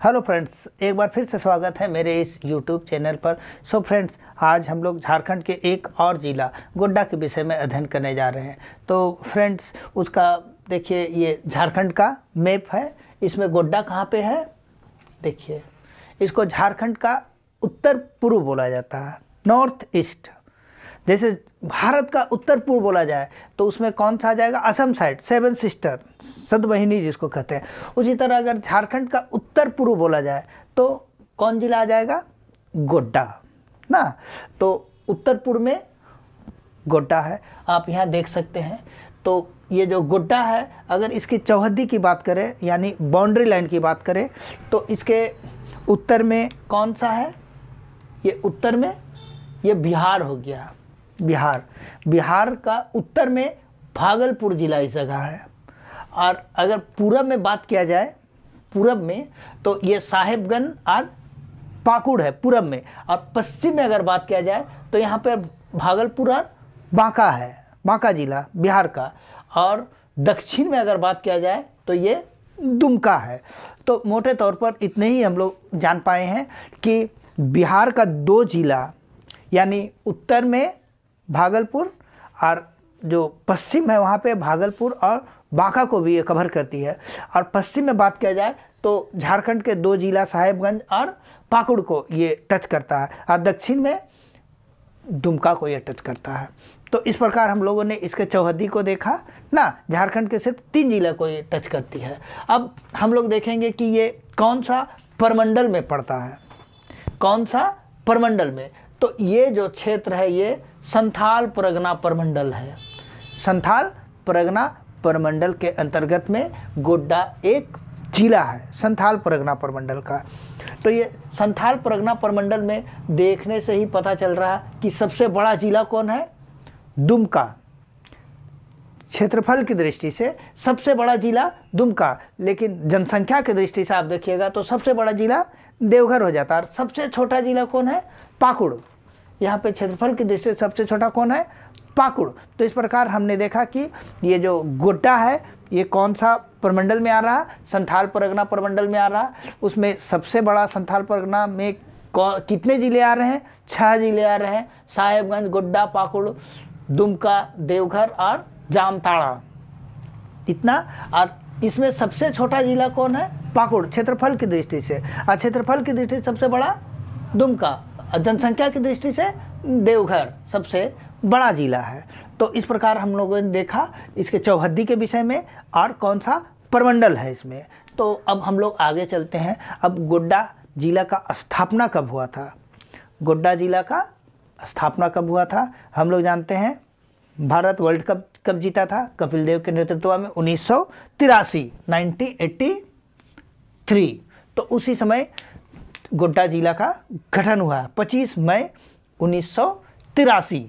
Hello friends, एक बार फिर से स्वागत है मेरे इस यूट्यूब चैनल पर। सो फ्रेंड्स, आज हम लोग झारखंड के एक और ज़िला गोड्डा के विषय में अध्ययन करने जा रहे हैं। तो फ्रेंड्स, उसका देखिए, ये झारखंड का मैप है। इसमें गोड्डा कहाँ पे है, देखिए। इसको झारखंड का उत्तर पूर्व बोला जाता है, नॉर्थ ईस्ट। जैसे भारत का उत्तर पूर्व बोला जाए तो उसमें कौन सा आ जाएगा, असम साइड, सेवन सिस्टर, सतवाहिनी जिसको कहते हैं। उसी तरह अगर झारखंड का उत्तर पूर्व बोला जाए तो कौन जिला आ जाएगा, गोड्डा ना। तो उत्तर पूर्व में गोड्डा है, आप यहाँ देख सकते हैं। तो ये जो गोड्डा है, अगर इसकी चौहद्दी की बात करें यानी बाउंड्री लाइन की बात करें तो इसके उत्तर में कौन सा है, ये उत्तर में ये बिहार हो गया। बिहार का उत्तर में भागलपुर जिला इस जगह है। और अगर पूरब में बात किया जाए, पूरब में तो ये साहेबगंज और पाकुड़ है पूरब में। और पश्चिम में अगर बात किया जाए तो यहाँ पे भागलपुर और बांका है, बांका जिला बिहार का। और दक्षिण में अगर बात किया जाए तो ये दुमका है। तो मोटे तौर पर इतने ही हम लोग जान पाए हैं कि बिहार का दो जिला, यानी उत्तर में भागलपुर और जो पश्चिम है वहाँ पे भागलपुर और बांका को भी ये कवर करती है। और पश्चिम में बात किया जाए तो झारखंड के दो जिला साहेबगंज और पाकुड़ को ये टच करता है, और दक्षिण में दुमका को ये टच करता है। तो इस प्रकार हम लोगों ने इसके चौहद्दी को देखा ना। झारखंड के सिर्फ 3 जिला को ये टच करती है। अब हम लोग देखेंगे कि ये कौन सा परमंडल में पड़ता है, कौन सा परमंडल में। तो ये जो क्षेत्र है ये संथाल परगना परमंडल है। संथाल परगना परमंडल के अंतर्गत में गोड्डा एक जिला है, संथाल परगना परमंडल का। तो ये संथाल परगना परमंडल में देखने से ही पता चल रहा है कि सबसे बड़ा जिला कौन है, दुमका। क्षेत्रफल की दृष्टि से सबसे बड़ा जिला दुमका, लेकिन जनसंख्या की दृष्टि से आप देखिएगा तो सबसे बड़ा जिला देवघर हो जाता है। और सबसे छोटा जिला कौन है, पाकुड़। यहाँ पे क्षेत्रफल की दृष्टि से सबसे छोटा कौन है, पाकुड़। तो इस प्रकार हमने देखा कि ये जो गोड्डा है ये कौन सा परमंडल में आ रहा, संथाल परगना परमंडल में आ रहा। उसमें सबसे बड़ा संथाल परगना में कितने जिले आ रहे हैं, 6 जिले आ रहे हैं, साहेबगंज, गोड्डा, पाकुड़, दुमका, देवघर और जामताड़ा, इतना। और इसमें सबसे छोटा जिला कौन है, पाकुड़, क्षेत्रफल की दृष्टि से। और क्षेत्रफल की दृष्टि से सबसे बड़ा दुमका, जनसंख्या की दृष्टि से देवघर सबसे बड़ा जिला है। तो इस प्रकार हम लोगों ने देखा इसके चौहद्दी के विषय में और कौन सा परमंडल है इसमें। तो अब हम लोग आगे चलते हैं। अब गोड्डा जिला का स्थापना कब हुआ था, गोड्डा जिला का स्थापना कब हुआ था, हम लोग जानते हैं। भारत वर्ल्ड कप कब जीता था, कपिल देव के नेतृत्व में 1983, 1983। तो उसी समय गोड्डा जिला का गठन हुआ है, 25 मई 1983,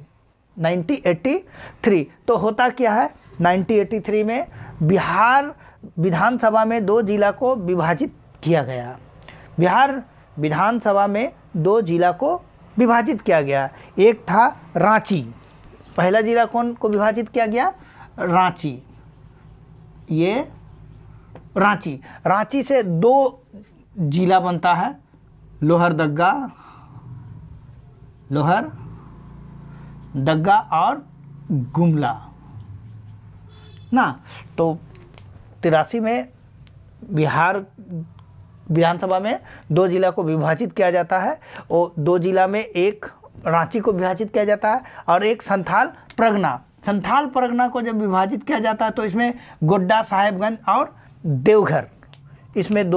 1983। तो होता क्या है, 1983 में बिहार विधानसभा में 2 जिला को विभाजित किया गया। बिहार विधानसभा में 2 जिला को विभाजित किया गया। एक था रांची, पहला जिला कौन को विभाजित किया गया, रांची। ये रांची से 2 जिला बनता है, लोहरदग्गा और गुमला ना। तो 83 में बिहार विधानसभा में 2 जिला को विभाजित किया जाता है। और 2 जिला में एक रांची को विभाजित किया जाता है और एक संथाल परगना को जब विभाजित किया जाता है तो इसमें गोड्डा, साहेबगंज और देवघर, इसमें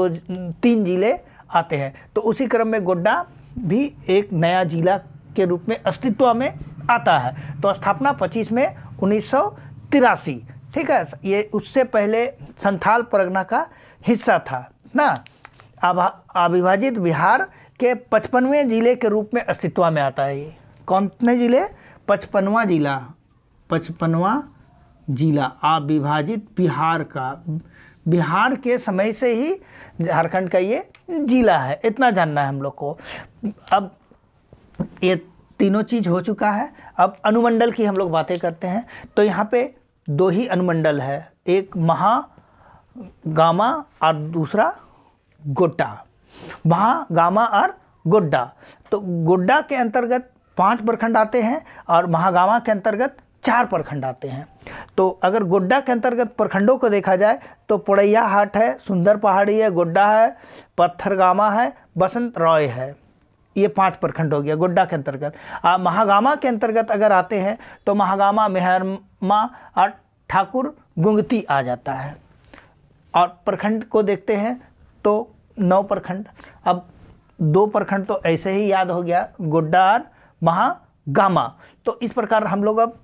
3 जिले आते हैं। तो उसी क्रम में गोड्डा भी एक नया जिला के रूप में अस्तित्व में आता है। तो स्थापना 25 में 1983, ठीक है। ये उससे पहले संथाल परगना का हिस्सा था ना। अविभाजित बिहार के 55वें जिले के रूप में अस्तित्व में आता है। ये कौन से जिले, 55वां जिला अविभाजित बिहार का। बिहार के समय से ही झारखंड का ये जिला है, इतना जानना है हम लोग को। अब ये तीनों चीज़ हो चुका है। अब अनुमंडल की हम लोग बातें करते हैं। तो यहाँ पे 2 ही अनुमंडल है, एक महागामा और दूसरा गोड्डा। महागामा और गोड्डा। तो गोड्डा के अंतर्गत 5 प्रखंड आते हैं और महागामा के अंतर्गत 4 प्रखंड आते हैं। तो अगर गोड्डा के अंतर्गत प्रखंडों को देखा जाए तो पोड़ैया हाट है, सुंदर पहाड़ी है, गोड्डा है, पत्थरगामा है, बसंत रॉय है। ये 5 प्रखंड हो गया गोड्डा के अंतर्गत। महागामा के अंतर्गत अगर आते हैं तो महागामा, मेहरमा और ठाकुर गुंगती आ जाता है। और प्रखंड को देखते हैं तो 9 प्रखंड। अब 2 प्रखंड तो ऐसे ही याद हो गया, गोड्डा और महागामा। तो इस प्रकार हम लोग अब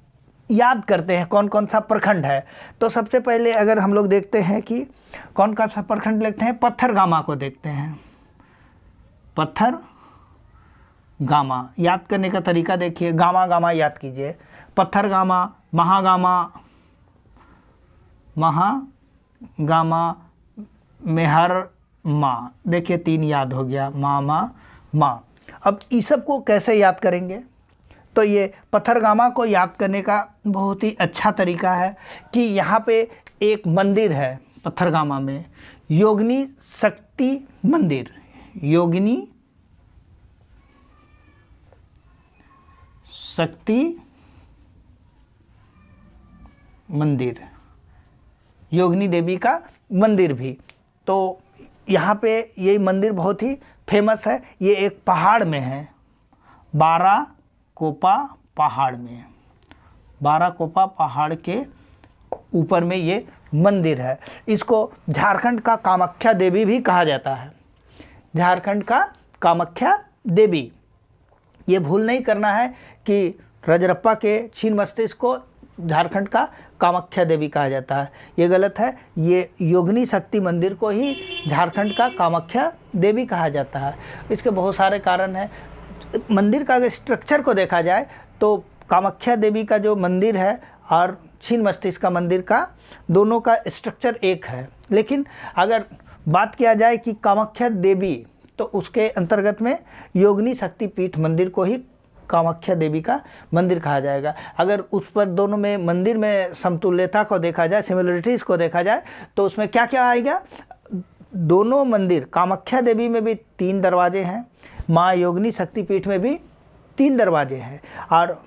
याद करते हैं कौन कौन सा प्रखंड है। तो सबसे पहले अगर हम लोग देखते हैं कि कौन कौन सा प्रखंड देखते हैं, पत्थरगामा को देखते हैं। पत्थरगामा याद करने का तरीका देखिए, गामा गामा याद कीजिए, पत्थरगामा, महागामा, महागामा, मेहरमा, देखिए 3 याद हो गया, मामा माँ। अब इस सब को कैसे याद करेंगे? तो ये पत्थरगामा को याद करने का बहुत ही अच्छा तरीका है कि यहाँ पे एक मंदिर है पत्थरगामा में, योगिनी शक्ति मंदिर। योगिनी शक्ति मंदिर, योगिनी देवी का मंदिर भी। तो यहाँ पे ये मंदिर बहुत ही फेमस है। ये एक पहाड़ में है, बाराकोपा पहाड़ में, बाराकोपा पहाड़ के ऊपर में ये मंदिर है। इसको झारखंड का कामाख्या देवी भी कहा जाता है, झारखंड का कामाख्या देवी। ये भूल नहीं करना है कि रजरप्पा के छीन मस्तिष्क को झारखंड का कामाख्या देवी कहा जाता है, ये गलत है। ये योगिनी शक्ति मंदिर को ही झारखंड का कामाख्या देवी कहा जाता है। इसके बहुत सारे कारण हैं। मंदिर का अगर स्ट्रक्चर को देखा जाए तो कामाख्या देवी का जो मंदिर है और छीन मस्तिष्क का मंदिर का, दोनों का स्ट्रक्चर एक है। लेकिन अगर बात किया जाए कि कामाख्या देवी, तो उसके अंतर्गत में योगिनी शक्ति पीठ मंदिर को ही कामाख्या देवी का मंदिर कहा जाएगा। अगर उस पर दोनों में मंदिर में समतुल्यता को देखा जाए, सिमिलरिटीज़ को देखा जाए, तो उसमें क्या क्या आएगा? दोनों मंदिर, कामाख्या देवी में भी 3 दरवाजे हैं, माँ योगिनी शक्तिपीठ में भी 3 दरवाजे हैं, और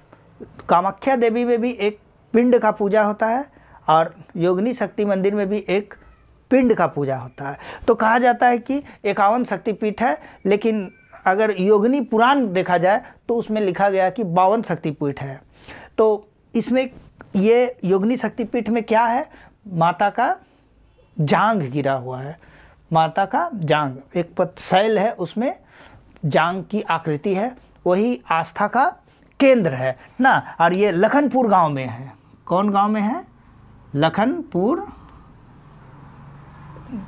कामाख्या देवी में भी एक पिंड का पूजा होता है और योगिनी शक्ति मंदिर में भी एक पिंड का पूजा होता है। तो कहा जाता है कि 51 शक्तिपीठ है, लेकिन अगर योगिनी पुराण देखा जाए तो उसमें लिखा गया कि 52 शक्तिपीठ है। तो इसमें ये योगिनी शक्तिपीठ में क्या है? माता का जांघ गिरा हुआ है, माता का जांघ, एक शैल है, उसमें जांघ की आकृति है, वही आस्था का केंद्र है ना। और ये लखनपुर गांव में है। कौन गांव में है? लखनपुर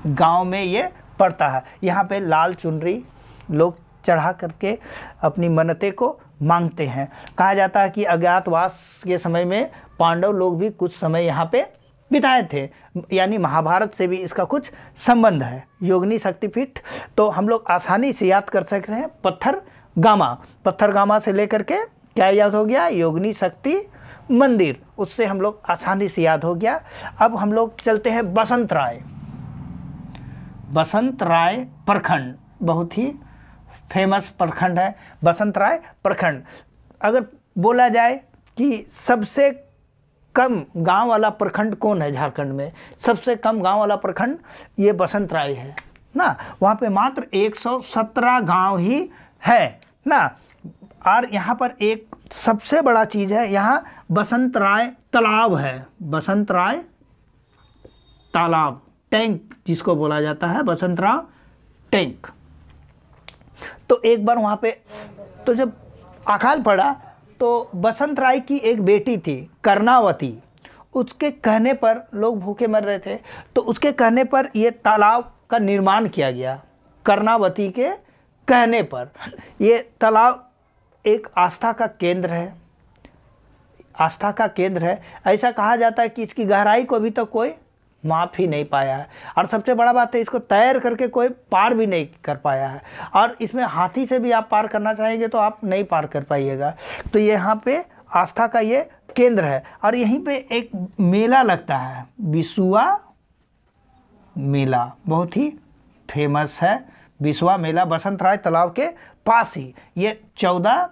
गांव में ये पड़ता है। यहाँ पे लाल चुनरी लोग चढ़ा करके अपनी मन्नतें को मांगते हैं। कहा जाता है कि अज्ञातवास के समय में पांडव लोग भी कुछ समय यहाँ पे बिताए थे, यानी महाभारत से भी इसका कुछ संबंध है। योगिनी शक्तिपीठ तो हम लोग आसानी से याद कर सकते हैं। पत्थरगामा, पत्थरगामा से लेकर के क्या याद हो गया? योगिनी शक्ति मंदिर, उससे हम लोग आसानी से याद हो गया। अब हम लोग चलते हैं बसंत राय। बसंत राय प्रखंड बहुत ही फेमस प्रखंड है, बसंत राय प्रखंड। अगर बोला जाए कि सबसे कम गांव वाला प्रखंड कौन है झारखंड में, सबसे कम गांव वाला प्रखंड ये बसंत राय है ना। वहाँ पे मात्र 117 गांव ही है ना। और यहाँ पर एक सबसे बड़ा चीज़ है, यहाँ बसंत राय तालाब है, बसंत राय तालाब, टैंक जिसको बोला जाता है, बसंत राय टैंक। तो एक बार वहाँ पे तो जब अकाल पड़ा तो बसंत राय की एक बेटी थी कर्णावती, उसके कहने पर लोग भूखे मर रहे थे, तो उसके कहने पर ये तालाब का निर्माण किया गया। कर्णावती के कहने पर ये तालाब एक आस्था का केंद्र है, आस्था का केंद्र है। ऐसा कहा जाता है कि इसकी गहराई को अभी तक कोई माप ही नहीं पाया है, और सबसे बड़ा बात है इसको तैर करके कोई पार भी नहीं कर पाया है। और इसमें हाथी से भी आप पार करना चाहेंगे तो आप नहीं पार कर पाइएगा। तो यहाँ पे आस्था का ये केंद्र है। और यहीं पे एक मेला लगता है, बिसुआ मेला, बहुत ही फेमस है बिस्वा मेला बसंत राय तालाब के पास ही, ये 14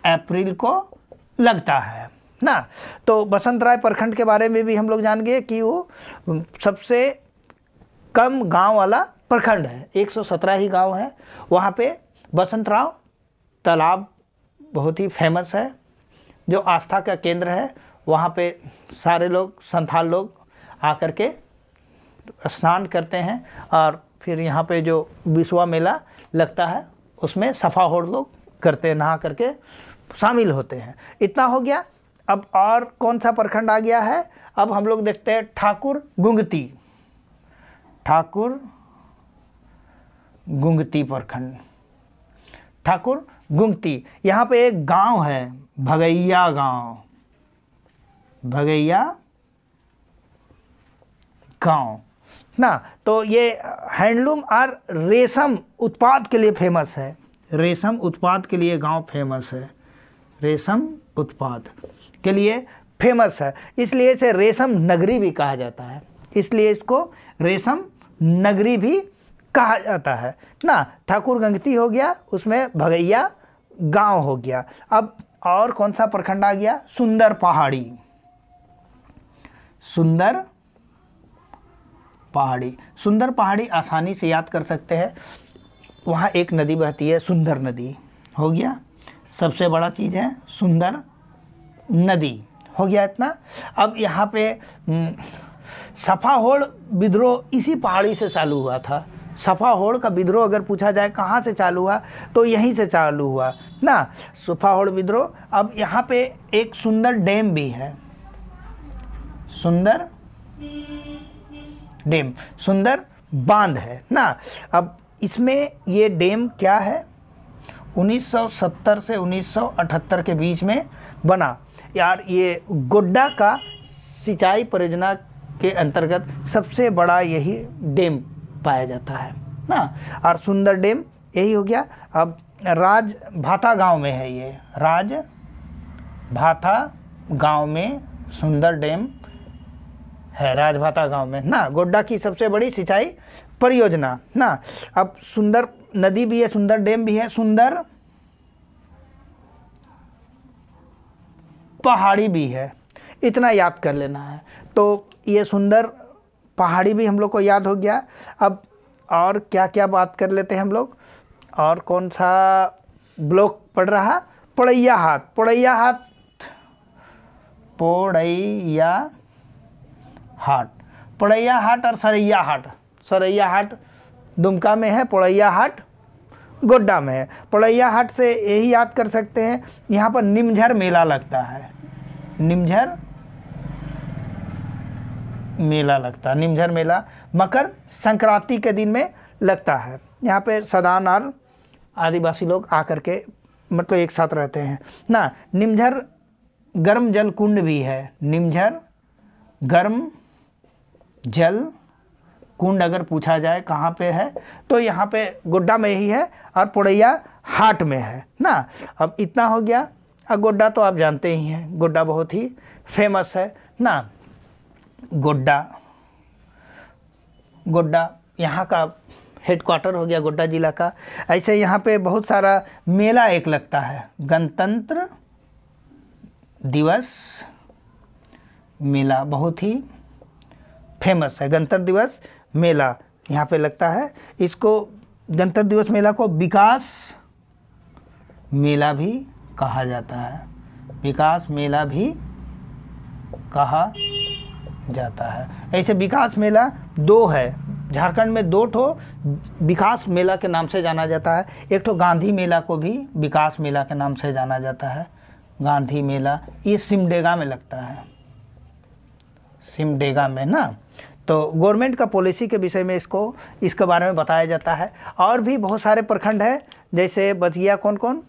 अप्रैल को लगता है ना। तो बसंत राय प्रखंड के बारे में भी हम लोग जान गए कि वो सबसे कम गांव वाला प्रखंड है, 117 ही गांव है। वहाँ पे बसंत राव तालाब बहुत ही फेमस है, जो आस्था का केंद्र है। वहाँ पे सारे लोग संथाल लोग आकर के स्नान करते हैं, और फिर यहाँ पे जो बिस्वा मेला लगता है उसमें सफा होड़ लोग करते हैं, नहा करके शामिल होते हैं। इतना हो गया। अब और कौन सा प्रखंड आ गया है, अब हम लोग देखते हैं ठाकुर गुंगती। ठाकुर गुंगती प्रखंड, ठाकुर गुंगती, यहाँ पे एक गांव है भगैया गांव, भगैया गांव ना। तो ये हैंडलूम और रेशम उत्पाद के लिए फेमस है, रेशम उत्पाद के लिए गांव फेमस है, रेशम उत्पाद के लिए फेमस है, इसलिए इसे रेशम नगरी भी कहा जाता है, इसलिए इसको रेशम नगरी भी कहा जाता है ना। ठाकुर गंगती हो गया, उसमें भगैया गांव हो गया। अब और कौन सा प्रखंड आ गया, सुंदर पहाड़ी। सुंदर पहाड़ी, सुंदर पहाड़ी आसानी से याद कर सकते हैं, वहाँ एक नदी बहती है, सुंदर नदी हो गया, सबसे बड़ा चीज़ है सुंदर नदी हो गया इतना। अब यहाँ पे सफा होड़ विद्रोह इसी पहाड़ी से चालू हुआ था। सफा होड़ का विद्रोह अगर पूछा जाए कहाँ से चालू हुआ, तो यहीं से चालू हुआ ना, सफा होड़ विद्रोह। अब यहाँ पे एक सुंदर डैम भी है, सुंदर डैम, सुंदर बांध है ना। अब इसमें ये डैम क्या है, 1970 से 1978 के बीच में बना यार। ये गोड्डा का सिंचाई परियोजना के अंतर्गत सबसे बड़ा यही डैम पाया जाता है ना। और सुंदर डैम यही हो गया। अब राजभाता गांव में है, ये राजभाता गांव में सुंदर डैम है, राजभाता गांव में ना, गोड्डा की सबसे बड़ी सिंचाई परियोजना ना। अब सुंदर नदी भी है, सुंदर डैम भी है, सुंदर पहाड़ी भी है, इतना याद कर लेना है। तो ये सुंदर पहाड़ी भी हम लोग को याद हो गया। अब और क्या क्या बात कर लेते हैं हम लोग, और कौन सा ब्लॉक पड़ रहा, पोड़ैया हाट। पोड़ैया हाट, पोड़ैया हाट, पोड़ैया हाट और सरैया हाट। सरैया हाट दुमका में है, पोड़ैया हाट गोड्डा में है। पोड़ैया हाट से यही याद कर सकते हैं, यहाँ पर निमझर मेला लगता है, निमझर मेला लगता है। निमझर मेला मकर संक्रांति के दिन में लगता है। यहाँ पे सदान और आदिवासी लोग आकर के मतलब एक साथ रहते हैं ना। निमझर गर्म जल कुंड भी है, निमझर गर्म जल कुंड अगर पूछा जाए कहाँ पे है, तो यहाँ पे गोड्डा में ही है और पोड़ैया हाट में है ना। अब इतना हो गया। अब गोड्डा तो आप जानते ही हैं, गोड्डा बहुत ही फेमस है ना। गोड्डा, गोड्डा यहाँ का हेडक्वार्टर हो गया, गोड्डा जिला का। ऐसे यहाँ पे बहुत सारा मेला एक लगता है, गणतंत्र दिवस मेला बहुत ही फेमस है। गणतंत्र दिवस मेला यहाँ पे लगता है। इसको गणतंत्र दिवस मेला को विकास मेला भी कहा जाता है, विकास मेला भी कहा जाता है। ऐसे विकास मेला दो है, झारखंड में दो ठो विकास मेला के नाम से जाना जाता है। एक ठो गांधी मेला को भी विकास मेला के नाम से जाना जाता है, गांधी मेला। ये सिमडेगा में लगता है, सिमडेगा में ना। तो गवर्नमेंट का पॉलिसी के विषय में इसके बारे में बताया जाता है। और भी बहुत सारे प्रखंड है, जैसे बच गया कौन कौन,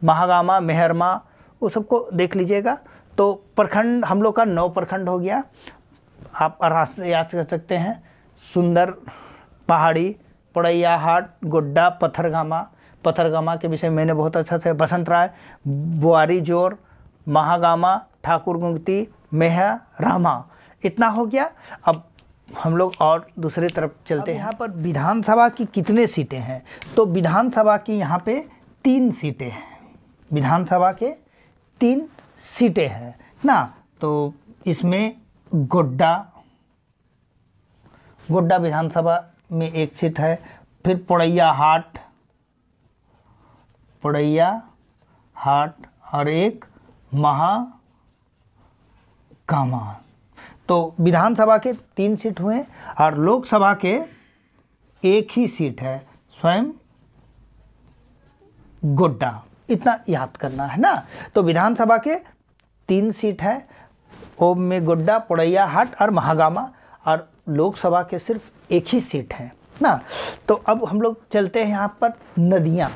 महागामा, मेहरमा, वो सबको देख लीजिएगा। तो प्रखंड हम लोग का 9 प्रखंड हो गया। आप आराम से याद कर सकते हैं, सुंदर पहाड़ी, पोड़ैया हाट, गोड्डा, पत्थरगामा। पत्थरगामा के विषय में मैंने बहुत अच्छा से, बसंत राय, बुआरी जोर, महागामा, ठाकुर गुंगती, मेहरामा, इतना हो गया। अब हम लोग और दूसरी तरफ चलते हैं। यहाँ पर विधानसभा की कितने सीटें हैं? तो विधानसभा की यहाँ पे 3 सीटें हैं। विधानसभा के 3 सीटें हैं ना। तो इसमें गोड्डा विधानसभा में 1 सीट है। फिर पोड़ैया हाट और एक महागामा। तो विधानसभा के 3 सीट हुए और लोकसभा के 1 ही सीट है, स्वयं गोड्डा। इतना याद करना है ना। तो विधानसभा के 3 सीट है, ओम में गोड्डा, पोड़ैया हाट और महागामा, और लोकसभा के सिर्फ 1 ही सीट है ना। तो अब हम लोग चलते हैं यहाँ पर नदियाँ।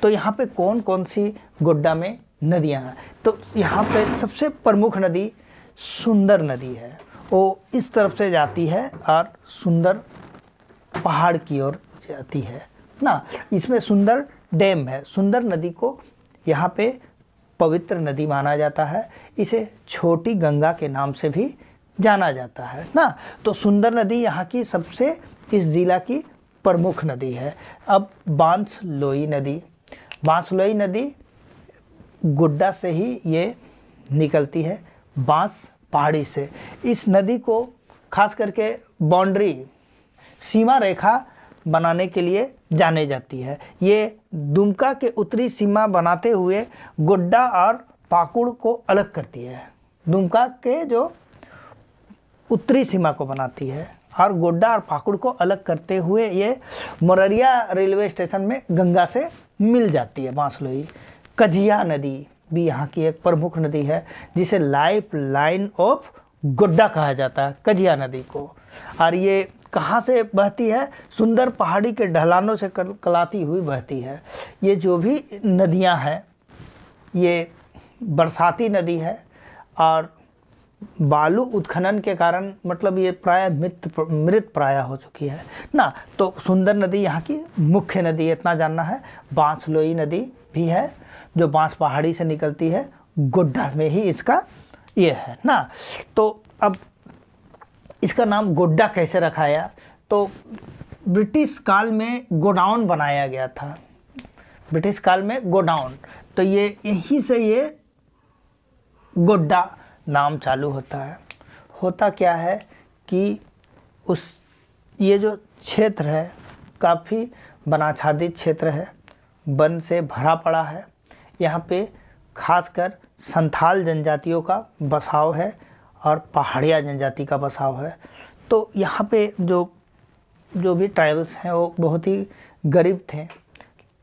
तो यहाँ पे कौन कौन सी गोड्डा में नदियाँ हैं? तो यहाँ पे सबसे प्रमुख नदी सुंदर नदी है। वो इस तरफ से जाती है और सुंदर पहाड़ की ओर जाती है ना। इसमें सुंदर डैम है। सुंदर नदी को यहाँ पे पवित्र नदी माना जाता है। इसे छोटी गंगा के नाम से भी जाना जाता है ना। तो सुंदर नदी यहाँ की सबसे इस जिला की प्रमुख नदी है। अब बांसलोई नदी गोड्डा से ही ये निकलती है, बांस पहाड़ी से। इस नदी को खास करके बाउंड्री, सीमा रेखा बनाने के लिए जाने जाती है। ये दुमका के उत्तरी सीमा बनाते हुए गोड्डा और पाकुड़ को अलग करती है। दुमका के जो उत्तरी सीमा को बनाती है और गोड्डा और पाकुड़ को अलग करते हुए ये मोररिया रेलवे स्टेशन में गंगा से मिल जाती है बांसलोई। कजिया नदी भी यहाँ की एक प्रमुख नदी है, जिसे लाइफ लाइन ऑफ गोड्डा कहा जाता है, कजिया नदी को। और ये कहाँ से बहती है? सुंदर पहाड़ी के ढलानों से कलाती हुई बहती है। ये जो भी नदियाँ हैं, ये बरसाती नदी है और बालू उत्खनन के कारण मतलब ये प्राय मृत प्राय हो चुकी है ना। तो सुंदर नदी यहाँ की मुख्य नदी, इतना जानना है। बांसलोई नदी भी है जो बांस पहाड़ी से निकलती है, गोड्डा में ही इसका ये है ना। तो अब इसका नाम गोड्डा कैसे रखाया? तो ब्रिटिश काल में गोडाउन बनाया गया था, ब्रिटिश काल में गोडाउन। तो ये यहीं से ये गोड्डा नाम चालू होता है। होता क्या है कि ये जो क्षेत्र है काफ़ी वनाच्छादित क्षेत्र है, वन से भरा पड़ा है। यहाँ पे खासकर संथाल जनजातियों का बसाव है और पहाड़िया जनजाति का बसाव है। तो यहाँ पे जो भी ट्राइबल्स हैं वो बहुत ही गरीब थे,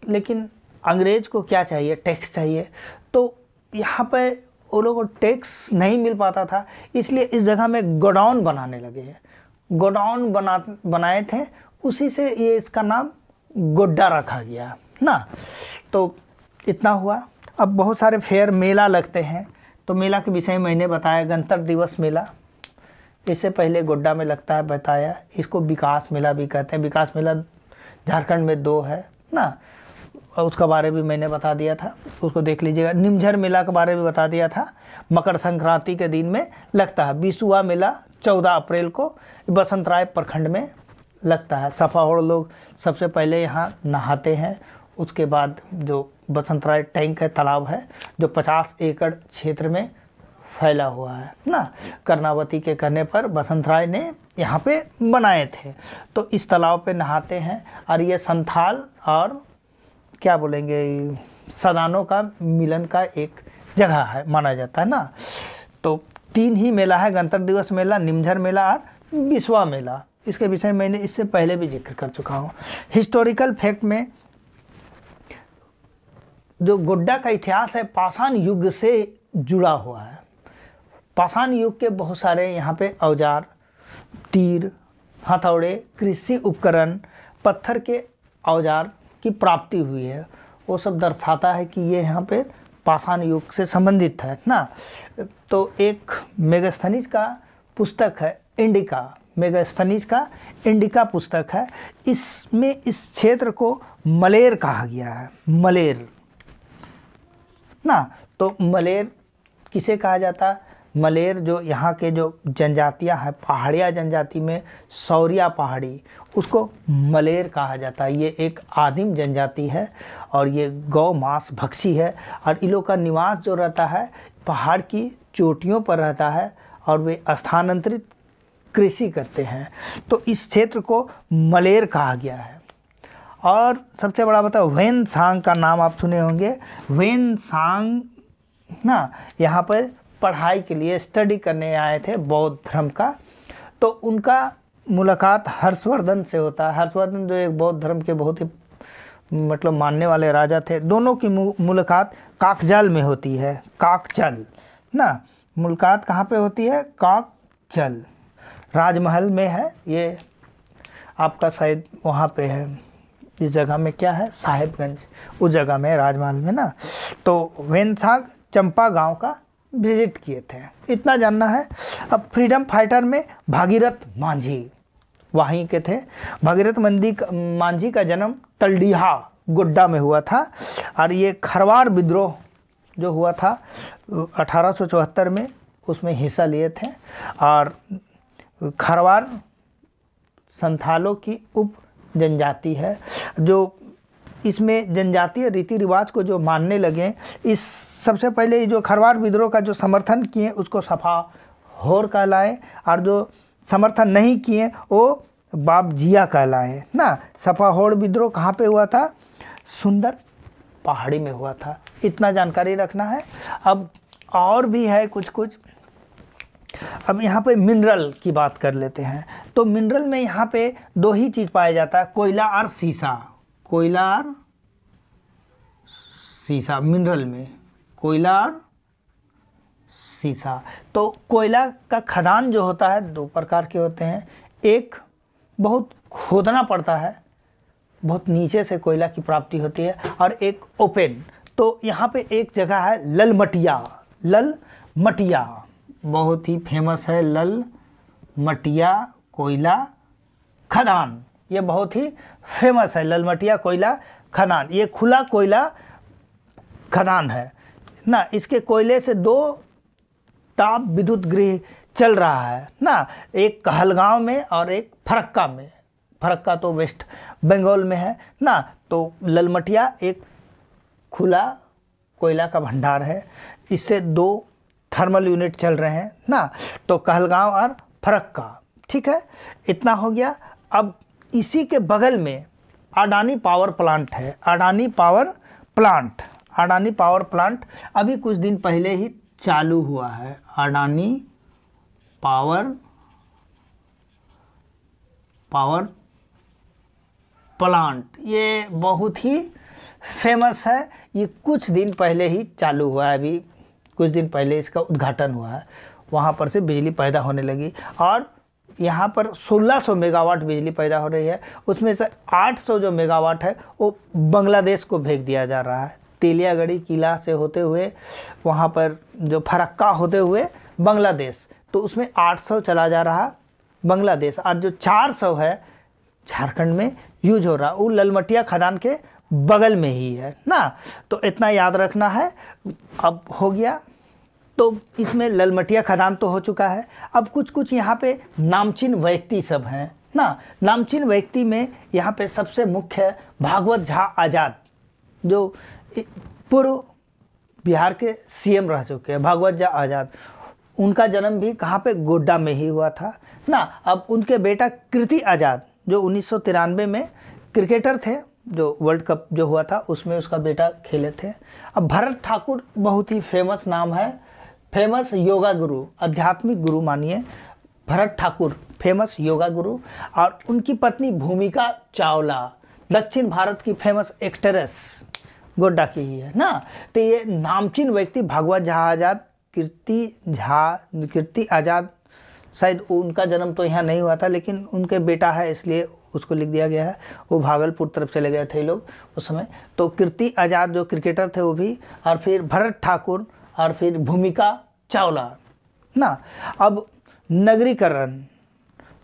लेकिन अंग्रेज़ को क्या चाहिए? टैक्स चाहिए। तो यहाँ पे वो लोगों को टैक्स नहीं मिल पाता था, इसलिए इस जगह में गोडाउन बनाने लगे हैं। गोडाउन बनाए थे, उसी से ये इसका नाम गोड्डा रखा गया ना। तो इतना हुआ। अब बहुत सारे फेयर मेला लगते हैं। तो मेला के विषय में मैंने बताया, गणतंत्र दिवस मेला इससे पहले गोड्डा में लगता है, बताया। इसको विकास मेला भी कहते हैं। विकास मेला झारखंड में 2 है ना, और उसका बारे में मैंने बता दिया था, उसको देख लीजिएगा। निमझर मेला के बारे में बता दिया था, मकर संक्रांति के दिन में लगता है। बिसुआ मेला 14 अप्रैल को बसंतराय प्रखंड में लगता है। सफाहोड़ लोग सबसे पहले यहाँ नहाते हैं। उसके बाद जो बसंतराय टैंक है, तालाब है, जो 50 एकड़ क्षेत्र में फैला हुआ है ना। कर्णावती के कहने पर बसंतराय ने यहाँ पे बनाए थे। तो इस तालाब पे नहाते हैं। और ये संथाल और क्या बोलेंगे, सदानों का मिलन का एक जगह है माना जाता है ना। तो 3 ही मेला है, गणतंत्र दिवस मेला, निमझर मेला और बिसवा मेला। इसके विषय में मैंने इससे पहले भी जिक्र कर चुका हूँ। हिस्टोरिकल फैक्ट में जो गोड्डा का इतिहास है पाषाण युग से जुड़ा हुआ है। पाषाण युग के बहुत सारे यहाँ पे औजार, तीर, हथौड़े, कृषि उपकरण, पत्थर के औजार की प्राप्ति हुई है। वो सब दर्शाता है कि ये यहाँ पे पाषाण युग से संबंधित है ना। तो एक मेगास्थनीज का पुस्तक है इंडिका, मेगास्थनीज का इंडिका पुस्तक है। इसमें इस क्षेत्र को मलेर कहा गया है, मलेर ना। तो मलेर किसे कहा जाता? मलेर जो यहाँ के जो जनजातियाँ हैं, पहाड़िया जनजाति में सौरिया पहाड़ी, उसको मलेर कहा जाता है। ये एक आदिम जनजाति है और ये गौ मांस भक्षी है और इन लोग का निवास जो रहता है पहाड़ की चोटियों पर रहता है और वे स्थानांतरित कृषि करते हैं, तो इस क्षेत्र को मलेर कहा गया है। और सबसे बड़ा बताओ, वेनसांग का नाम आप सुने होंगे। वेनसांग ना यहाँ पर पढ़ाई के लिए स्टडी करने आए थे बौद्ध धर्म का, तो उनका मुलाकात हर्षवर्धन से होता है। हर्षवर्धन जो एक बौद्ध धर्म के बहुत ही मतलब मानने वाले राजा थे। दोनों की मुलाकात काकजाल में होती है। काकचल ना, मुलाकात कहाँ पे होती है? काकचल, राजमहल में है ये आपका, शायद वहाँ पे है। इस जगह में क्या है? साहिबगंज, उस जगह में राजमहल में ना। तो वेनसांग चंपा गांव का विजिट किए थे, इतना जानना है। अब फ्रीडम फाइटर में भागीरथ मांझी वहीं के थे। भागीरथ मांझी का जन्म तलडीहा गोड्डा में हुआ था और ये खरवार विद्रोह जो हुआ था 1874 में, उसमें हिस्सा लिए थे। और खरवार संथालों की उप जनजाति है जो इसमें जनजातीय रीति रिवाज को जो मानने लगे। इस सबसे पहले जो खरवार विद्रोह का जो समर्थन किए उसको सफा होर कहलाए और जो समर्थन नहीं किए वो बाबजिया कहलाए ना। सफा होर विद्रोह कहाँ पे हुआ था? सुंदर पहाड़ी में हुआ था, इतना जानकारी रखना है। अब और भी है कुछ कुछ। अब यहाँ पे मिनरल की बात कर लेते हैं। तो मिनरल में यहाँ पे दो ही चीज़ पाया जाता है, कोयला और सीसा। कोयला और सीसा, मिनरल में कोयला और सीसा। तो कोयला का खदान जो होता है दो प्रकार के होते हैं। एक बहुत खोदना पड़ता है, बहुत नीचे से कोयला की प्राप्ति होती है, और एक ओपन। तो यहाँ पे एक जगह है ललमटिया। ललमटिया बहुत ही फेमस है, ललमटिया कोयला खदान, ये बहुत ही फेमस है ललमटिया कोयला खदान। ये खुला कोयला खदान है ना। इसके कोयले से दो ताप विद्युत गृह चल रहा है ना, एक कहलगांव में और एक फरक्का में। फरक्का तो वेस्ट बंगाल में है ना। तो ललमटिया एक खुला कोयला का भंडार है, इससे दो थर्मल यूनिट चल रहे हैं ना। तो कहलगांव और फरक्का, ठीक है, इतना हो गया। अब इसी के बगल में अडानी पावर प्लांट है। Adani power plant, Adani power plant अभी कुछ दिन पहले ही चालू हुआ है। अडानी पावर प्लांट ये बहुत ही फेमस है। ये कुछ दिन पहले ही चालू हुआ है, अभी कुछ दिन पहले इसका उद्घाटन हुआ है। वहाँ पर से बिजली पैदा होने लगी और यहाँ पर 1600 मेगावाट बिजली पैदा हो रही है। उसमें से 800 जो मेगावाट है वो बांग्लादेश को भेज दिया जा रहा है। तेलियागढ़ी किला से होते हुए वहाँ पर जो फरक्का होते हुए बांग्लादेश, तो उसमें 800 चला जा रहा बांग्लादेश, और जो 400 है झारखंड में यूज हो रहा, वो ललमटिया खदान के बगल में ही है ना। तो इतना याद रखना है। अब हो गया, तो इसमें ललमटिया खदान तो हो चुका है। अब कुछ कुछ यहाँ पे नामचीन व्यक्ति सब हैं ना। नामचीन व्यक्ति में यहाँ पे सबसे मुख्य भागवत झा आज़ाद, जो पूर्व बिहार के सीएम रह चुके हैं, भागवत झा आज़ाद। उनका जन्म भी कहाँ पे? गोड्डा में ही हुआ था ना। अब उनके बेटा कीर्ति आज़ाद जो 1993 में क्रिकेटर थे, जो वर्ल्ड कप जो हुआ था उसमें उसका बेटा खेले थे। अब भरत ठाकुर बहुत ही फेमस नाम है, फेमस योगा गुरु, आध्यात्मिक गुरु मानिए, भरत ठाकुर फेमस योगा गुरु। और उनकी पत्नी भूमिका चावला दक्षिण भारत की फेमस एक्ट्रेस गोड्डा की ही है ना। तो ये नामचीन व्यक्ति भागवत झा आज़ाद, कीर्ति आज़ाद, शायद उनका जन्म तो यहाँ नहीं हुआ था लेकिन उनके बेटा है इसलिए उसको लिख दिया गया है। वो भागलपुर तरफ चले गए थे लोग उस समय। तो कीर्ति आज़ाद जो क्रिकेटर थे वो भी, और फिर भरत ठाकुर, और फिर भूमिका चावला ना। अब नगरीकरण,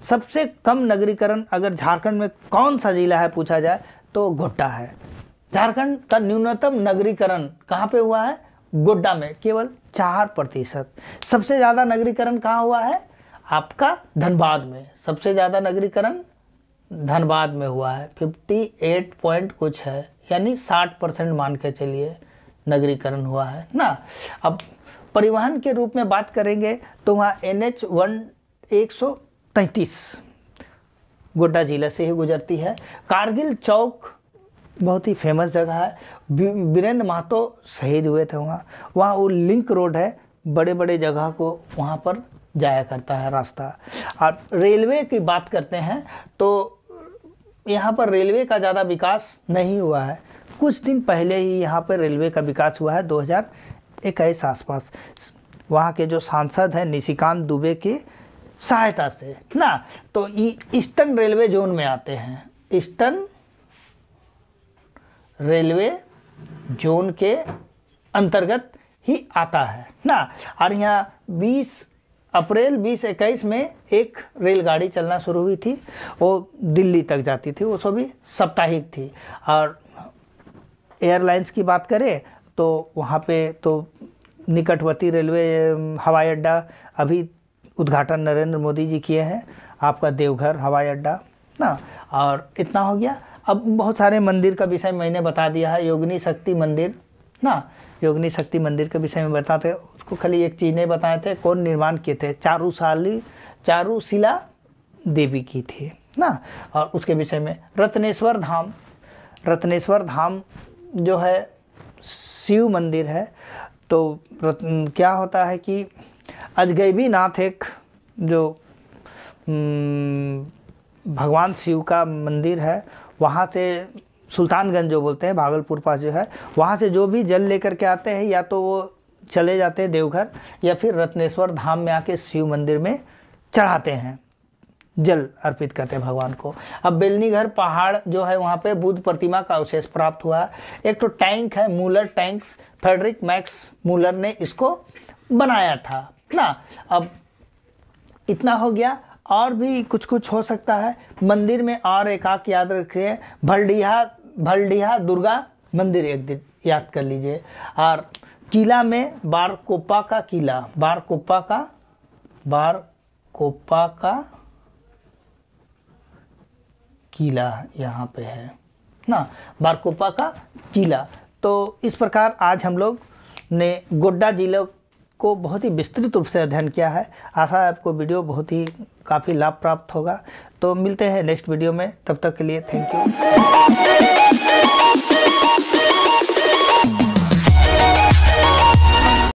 सबसे कम नगरीकरण अगर झारखंड में कौन सा जिला है पूछा जाए तो गोड्डा है। झारखंड का न्यूनतम नगरीकरण कहाँ पे हुआ है? गोड्डा में केवल 4%। सबसे ज़्यादा नगरीकरण कहाँ हुआ है? आपका धनबाद में। सबसे ज़्यादा नगरीकरण धनबाद में हुआ है, 58 पॉइंट कुछ है, यानी 60% मान के चलिए नगरीकरण हुआ है ना। अब परिवहन के रूप में बात करेंगे तो वहाँ NH 133 गोड्डा जिला से ही गुजरती है। कारगिल चौक बहुत ही फेमस जगह है, वीरेंद्र महतो शहीद हुए थे वहाँ। वहाँ वो लिंक रोड है, बड़े बड़े जगह को वहाँ पर जाया करता है रास्ता। और रेलवे की बात करते हैं तो यहाँ पर रेलवे का ज़्यादा विकास नहीं हुआ है। कुछ दिन पहले ही यहाँ पर रेलवे का विकास हुआ है, 2021 आसपास। वहाँ के जो सांसद हैं निशिकांत दुबे की सहायता से ना, तो ये ईस्टर्न रेलवे जोन में आते हैं, ईस्टर्न रेलवे जोन के अंतर्गत ही आता है ना। और यहाँ 20 अप्रैल 2021 में एक रेलगाड़ी चलना शुरू हुई थी, वो दिल्ली तक जाती थी, वो सभी साप्ताहिक थी। और एयरलाइंस की बात करें तो वहाँ पे तो निकटवर्ती रेलवे हवाई अड्डा अभी उद्घाटन नरेंद्र मोदी जी किए हैं, आपका देवघर हवाई अड्डा ना। और इतना हो गया। अब बहुत सारे मंदिर का विषय मैंने बता दिया है, योगिनी शक्ति मंदिर ना, योगिनी शक्ति मंदिर के विषय में बताते, उसको खाली एक चीज़ नहीं बताए थे, कौन निर्माण किए थे, चारूशिला देवी की थी ना। और उसके विषय में रत्नेश्वर धाम जो है शिव मंदिर है। तो क्या होता है कि अजगैबी नाथ एक जो भगवान शिव का मंदिर है, वहाँ से सुल्तानगंज जो बोलते हैं भागलपुर पास जो है, वहाँ से जो भी जल लेकर के आते हैं या तो वो चले जाते हैं देवघर या फिर रत्नेश्वर धाम में आके शिव मंदिर में चढ़ाते हैं, जल अर्पित करते हैं भगवान को। अब बेलनीघर पहाड़ जो है वहाँ पे बुद्ध प्रतिमा का अवशेष प्राप्त हुआ है। एक तो टैंक है Muller tanks, Friedrich Max Muller ने इसको बनाया था ना। अब इतना हो गया, और भी कुछ कुछ हो सकता है मंदिर में। और एक आक याद रखिए, भलडीहा दुर्गा मंदिर एक दिन याद कर लीजिए। और किला में बारकोपा का किला, बारकोपा का किला यहाँ पे है ना, बारकोपा का किला। तो इस प्रकार आज हम लोग ने गोड्डा जिले को बहुत ही विस्तृत रूप से अध्ययन किया है। आशा है आपको वीडियो बहुत ही काफ़ी लाभ प्राप्त होगा। तो मिलते हैं नेक्स्ट वीडियो में, तब तक के लिए थैंक यू।